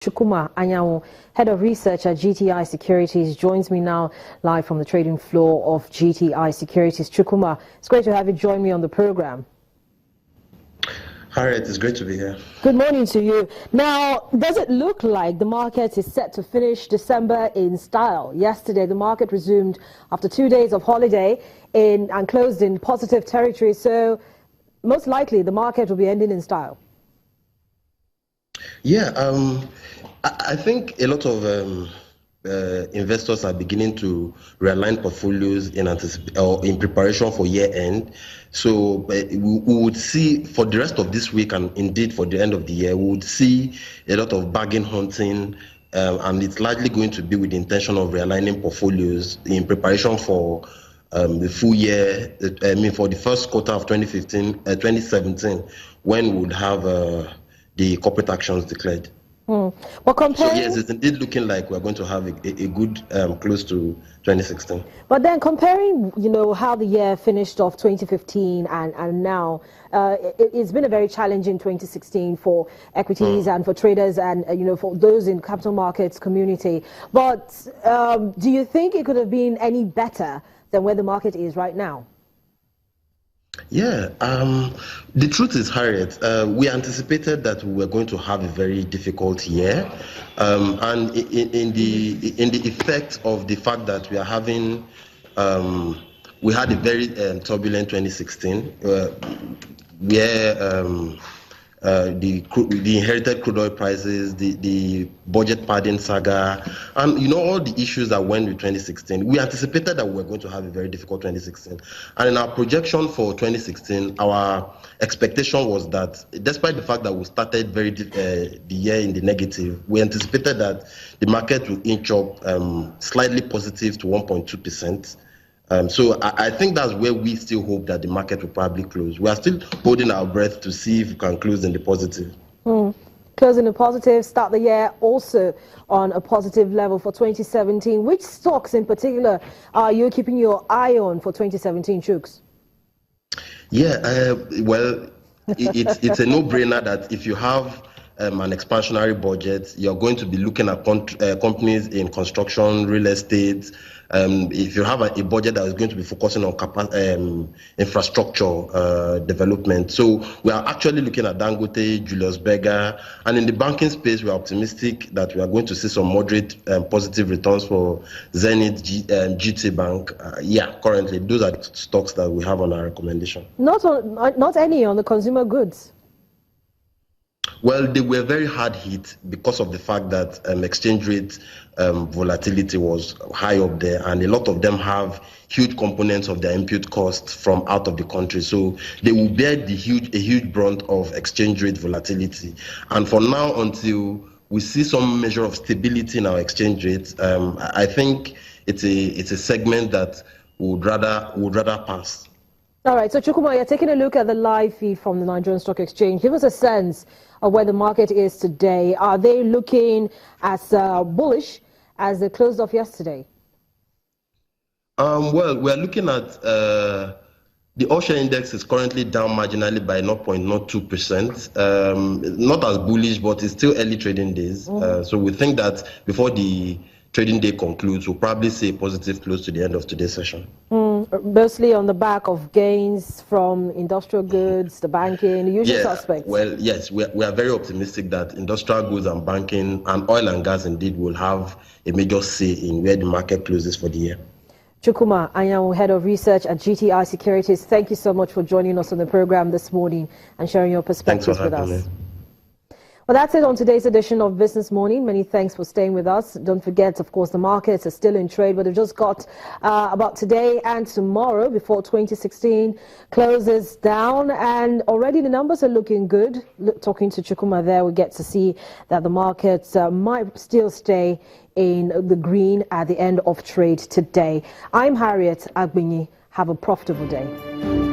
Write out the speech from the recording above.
Chukwuma Anyanwu, Head of Research at GTI Securities, joins me now live from the trading floor of GTI Securities. Chukwuma, it's great to have you join me on the program. Harriet, it's great to be here. Good morning to you. Now, does it look like the market is set to finish December in style? Yesterday, the market resumed after 2 days of holiday and closed in positive territory. So, most likely, the market will be ending in style. Yeah, I think a lot of investors are beginning to realign portfolios in preparation for year end. So we would see for the rest of this week, and indeed for the end of the year, we would see a lot of bargain hunting, and it's largely going to be with the intention of realigning portfolios in preparation for the full year. I mean, for the first quarter of 2017, when we would have the corporate actions declared. Well, so yes, it's indeed looking like we're going to have a good close to 2016. But then comparing, how the year finished off 2015 and now, it's been a very challenging 2016 for equities and for traders and, for those in capital markets community. But do you think it could have been any better than where the market is right now? Yeah, the truth is, Harriet, we anticipated that we were going to have a very difficult year, and in the effect of the fact that we are having, we had a very turbulent 2016, where the inherited crude oil prices, the budget padding saga, and all the issues that went with 2016. We anticipated that we were going to have a very difficult 2016, and in our projection for 2016, our expectation was that, despite the fact that we started the year in the negative, we anticipated that the market would inch up slightly positive to 1.2%. So I think that's where we still hope that the market will probably close. We are still holding our breath to see if we can close in the positive. Close in the positive, start the year also on a positive level for 2017. Which stocks in particular are you keeping your eye on for 2017, Chuks? Yeah, well, it's a no-brainer that if you have an expansionary budget, you're going to be looking at companies in construction, real estate. If you have a budget that is going to be focusing on infrastructure development. So we are actually looking at Dangote, Julius Berger, and in the banking space, we are optimistic that we are going to see some moderate positive returns for Zenith, GT Bank. Yeah, currently, those are stocks that we have on our recommendation. Not any on the consumer goods. Well, they were very hard hit because of the fact that exchange rate volatility was high up there, and a lot of them have huge components of their input costs from out of the country. So they will bear a huge brunt of exchange rate volatility. And for now, until we see some measure of stability in our exchange rates, I think it's a segment that would rather pass. All right, so Chukwuma, you're taking a look at the live feed from the Nigerian Stock Exchange. Give us a sense of where the market is today. Are they looking as bullish as they closed off yesterday? Well, we're looking at the All-Share Index is currently down marginally by 0.02%. Not as bullish, but it's still early trading days. So we think that before the trading day concludes, we'll probably see a positive close to the end of today's session. Mostly on the back of gains from industrial goods, the banking, the usual suspects. Well, yes, we are very optimistic that industrial goods and banking and oil and gas indeed will have a major say in where the market closes for the year. Chukwuma Anyanwu, Head of Research at GTI Securities, thank you so much for joining us on the program this morning and sharing your perspectives with us. Well, that's it on today's edition of Business Morning. Many thanks for staying with us. Don't forget, of course, the markets are still in trade, but they've just got about today and tomorrow before 2016 closes down. And already the numbers are looking good. Talking to Chukwuma there, we get to see that the markets might still stay in the green at the end of trade today. I'm Harriet Agbinyi. Have a profitable day.